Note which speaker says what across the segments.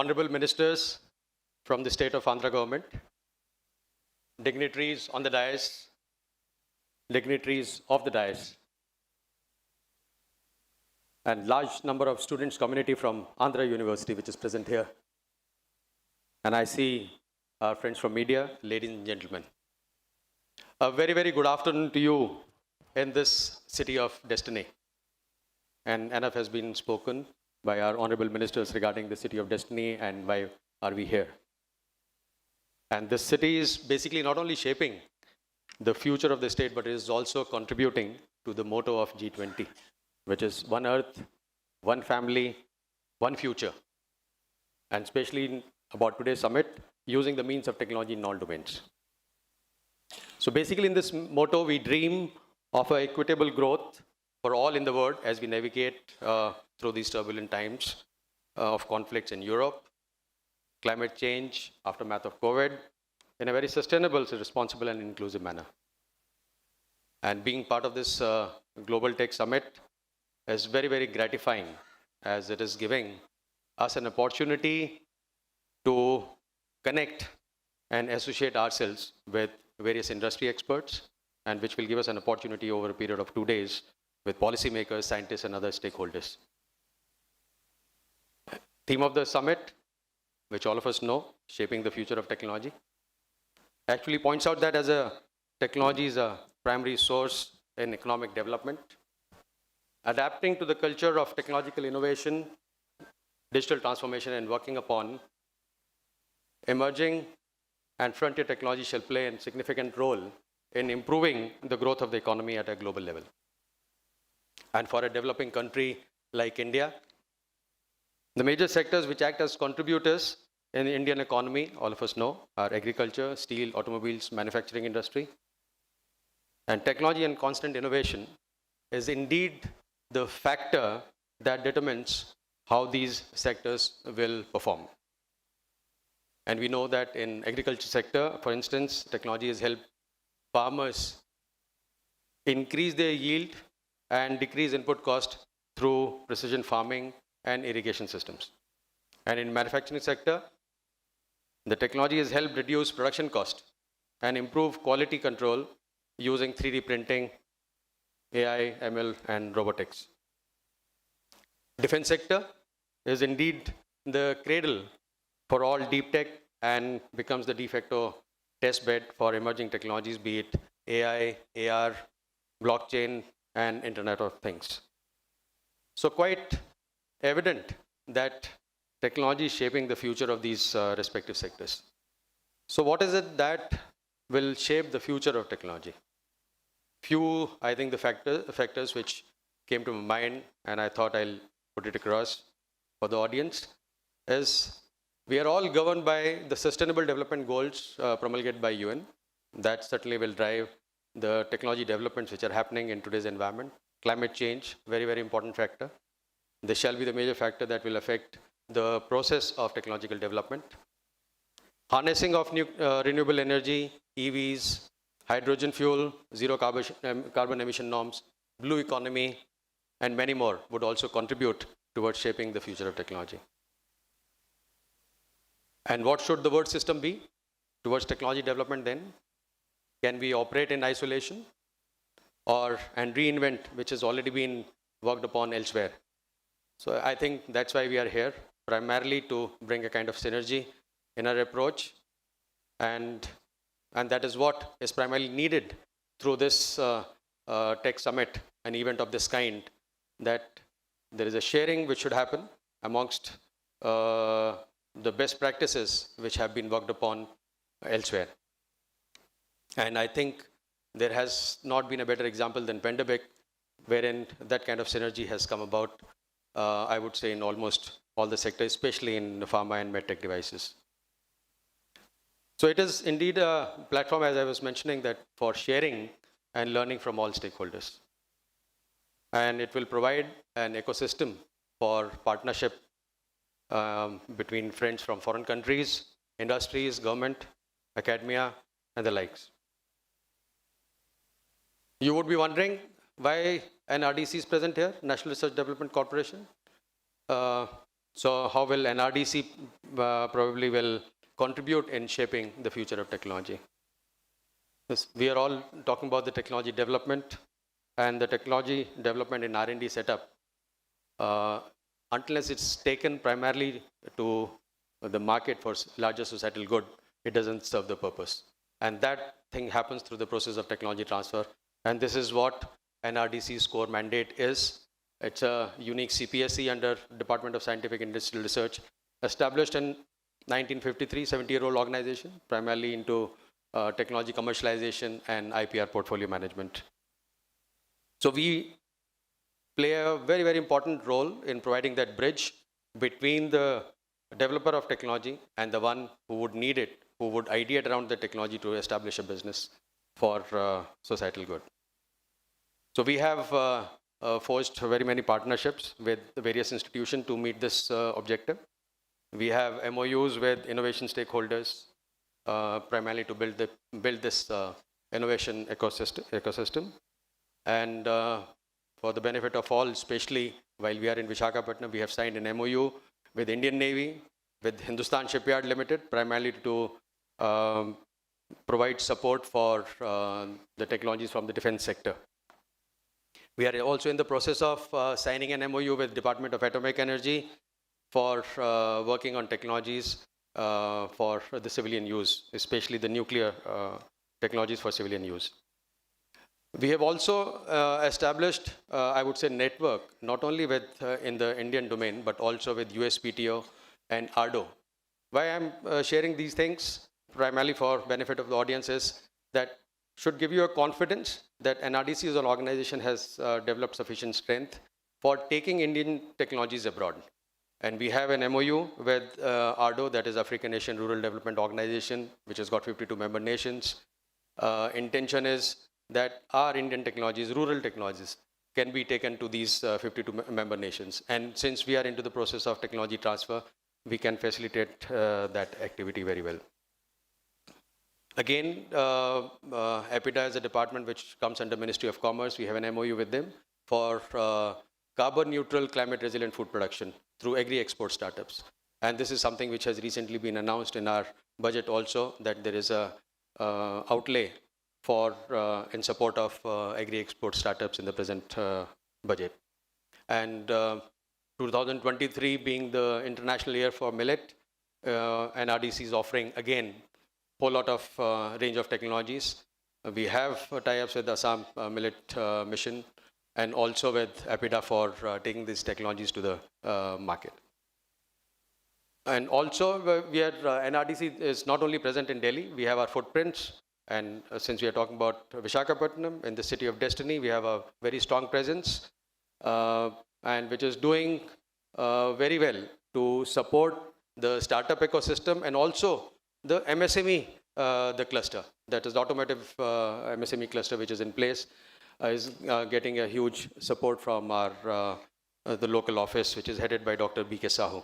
Speaker 1: honorable ministers from the state of Andhra government, dignitaries on the dais, dignitaries of the dais, and large number of students community from Andhra University, which is present here. And I see our friends from media, ladies and gentlemen. A very, very good afternoon to you in this city of destiny. And enough has been spoken by our honorable ministers regarding the city of destiny and why are we here. And this city is basically not only shaping the future of the state, but it is also contributing to the motto of G20, which is one earth, one family, one future. And especially about today's summit, using the means of technology in all domains. So basically in this motto, we dream of an equitable growth for all in the world as we navigate through these turbulent times of conflicts in Europe, climate change, aftermath of COVID, in a very sustainable, responsible and inclusive manner. And being part of this Global Tech Summit is very, very gratifying as it is giving us an opportunity to connect and associate ourselves with various industry experts, and which will give us an opportunity over a period of 2 days with policymakers, scientists, and other stakeholders. Theme of the summit, which all of us know, shaping the future of technology, actually points out that as a technology is a primary source in economic development, adapting to the culture of technological innovation, digital transformation, and working upon emerging and frontier technology shall play a significant role in improving the growth of the economy at a global level. And for a developing country like India, the major sectors which act as contributors in the Indian economy, all of us know, are agriculture, steel, automobiles, manufacturing industry. And technology and constant innovation is indeed the factor that determines how these sectors will perform. And we know that in agriculture sector, for instance, technology has helped farmers increase their yield and decrease input cost through precision farming and irrigation systems. And in manufacturing sector, the technology has helped reduce production cost and improve quality control using 3D printing, AI, ML, and robotics. Defense sector is indeed the cradle for all deep tech and becomes the de facto test bed for emerging technologies, be it AI, AR, blockchain, and Internet of Things. So quite evident that technology is shaping the future of these respective sectors. So what is it that will shape the future of technology? Few, I think, the factors which came to my mind, and I thought I'll put it across for the audience, is we are all governed by the Sustainable Development Goals promulgated by UN. That certainly will drive the technology developments which are happening in today's environment. Climate change, very, very important factor. This shall be the major factor that will affect the process of technological development. Harnessing of renewable energy, EVs, hydrogen fuel, zero carbon emission norms, blue economy, and many more would also contribute towards shaping the future of technology. And what should the world system be towards technology development then? Can we operate in isolation and reinvent which has already been worked upon elsewhere? So I think that's why we are here, primarily to bring a kind of synergy in our approach. And that is what is primarily needed through this tech summit, an event of this kind, that there is a sharing which should happen amongst the best practices which have been worked upon elsewhere. And I think there has not been a better example than pandemic, wherein that kind of synergy has come about, I would say, in almost all the sectors, especially in the pharma and medtech devices. So it is indeed a platform, as I was mentioning, that for sharing and learning from all stakeholders. And it will provide an ecosystem for partnership between friends from foreign countries, industries, government, academia, and the likes. You would be wondering why an RDC is present here, National Research Development Corporation. So how will NRDC probably will contribute in shaping the future of technology? Yes, we are all talking about the technology development, and the technology development in R&D setup, unless it's taken primarily to the market for larger societal good, it doesn't serve the purpose. And that thing happens through the process of technology transfer. And this is what NRDC's core mandate is. It's a unique CPSE under Department of Scientific and Industrial Research, established in 1953, 70-year-old organization, primarily into technology commercialization and IPR portfolio management. So we play a very, very important role in providing that bridge between the developer of technology and the one who would need it, who would ideate around the technology to establish a business for societal good. So we have forged very many partnerships with the various institutions to meet this objective. We have MOUs with innovation stakeholders, primarily to build this innovation ecosystem. And for the benefit of all, especially while we are in Visakhapatnam, we have signed an MOU with Indian Navy, with Hindustan Shipyard Limited, primarily to provide support for the technologies from the defense sector. We are also in the process of signing an MOU with Department of Atomic Energy for working on technologies for the civilian use, especially the nuclear technologies for civilian use. We have also established, I would say, network, not only with in the Indian domain, but also with USPTO and ARDO. Why I'm sharing these things, primarily for benefit of the audience, is that should give you a confidence that NRDC as an organization has developed sufficient strength for taking Indian technologies abroad. And we have an MOU with ARDO, that is African Nation Rural Development Organization, which has got 52 member nations. Intention is that our Indian technologies, rural technologies, can be taken to these 52 member nations. And since we are into the process of technology transfer, we can facilitate that activity very well. Again, EPIDA is a department which comes under Ministry of Commerce. We have an MOU with them for carbon neutral, climate resilient food production through agri-export startups. And this is something which has recently been announced in our budget also, that there is a outlay for in support of agri-export startups in the present budget. And 2023 being the International Year for Millet, NRDC is offering again a whole lot of range of technologies. We have tie-ups with Assam Millet Mission and also with EPIDA for taking these technologies to the market. And also we are, NRDC is not only present in Delhi, we have our footprints. And since we are talking about Visakhapatnam, in the city of destiny, we have a very strong presence, and which is doing very well to support the startup ecosystem and also the MSME, the cluster, that is the automotive MSME cluster, which is in place, is getting a huge support from our the local office, which is headed by Dr. B.K. Sahu.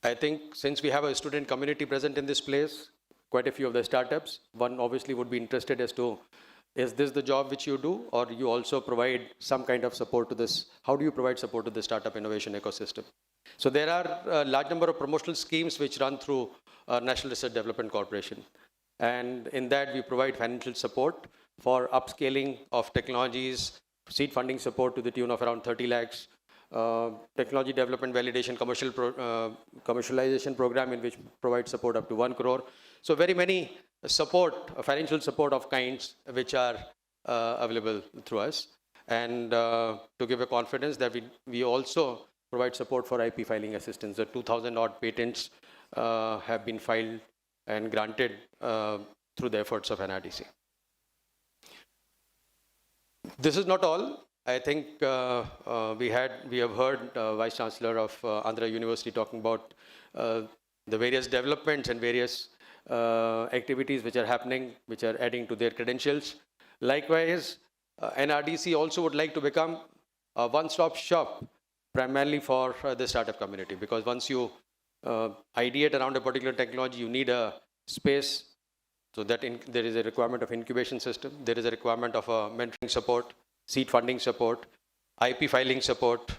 Speaker 1: I think since we have a student community present in this place, quite a few of the startups, one obviously would be interested as to, is this the job which you do, or you also provide some kind of support to this? How do you provide support to the startup innovation ecosystem? So there are a large number of promotional schemes which run through National Research Development Corporation. And in that, we provide financial support for upscaling of technologies, seed funding support to the tune of around 30 lakhs, technology development validation commercialization program in which provides support up to 1 crore. So very many support, financial support of kinds which are available through us. And to give a confidence that we also provide support for IP filing assistance. The 2,000 odd patents have been filed and granted through the efforts of NRDC. This is not all. I think we have heard Vice Chancellor of Andhra University talking about the various developments and various activities which are happening, which are adding to their credentials. Likewise, NRDC also would like to become a one-stop shop primarily for the startup community, because once you ideate around a particular technology, you need a space, so that there is a requirement of incubation system, there is a requirement of mentoring support, seed funding support, IP filing support,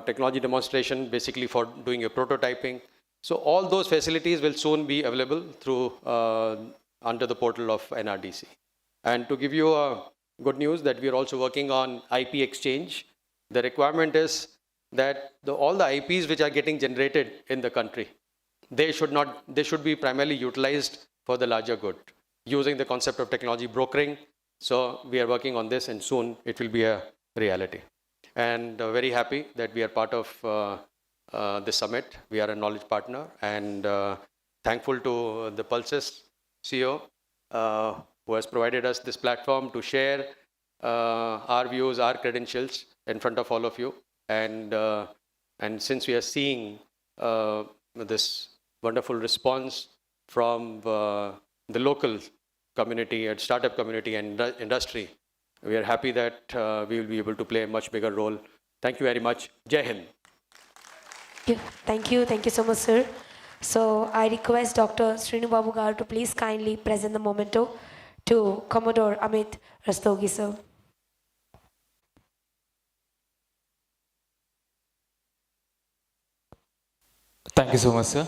Speaker 1: technology demonstration, basically for doing your prototyping. So all those facilities will soon be available through under the portal of NRDC. And to give you a good news that we are also working on IP exchange. The requirement is that all the IPs which are getting generated in the country, they should be primarily utilized for the larger good, using the concept of technology brokering. So we are working on this, and soon it will be a reality. And very happy that we are part of this summit. We are a knowledge partner, and thankful to the Pulses CEO who has provided us this platform to share our views, our credentials in front of all of you. And since we are seeing this wonderful response from the local community and startup community and industry, we are happy that we will be able to play a much bigger role. Thank you very much. Jai Hind.
Speaker 2: Thank you so much, sir. So I request Dr. Srinu Babu Garu to please kindly present the memento to Commodore Amit Rastogi, sir.
Speaker 3: Thank you so much, sir.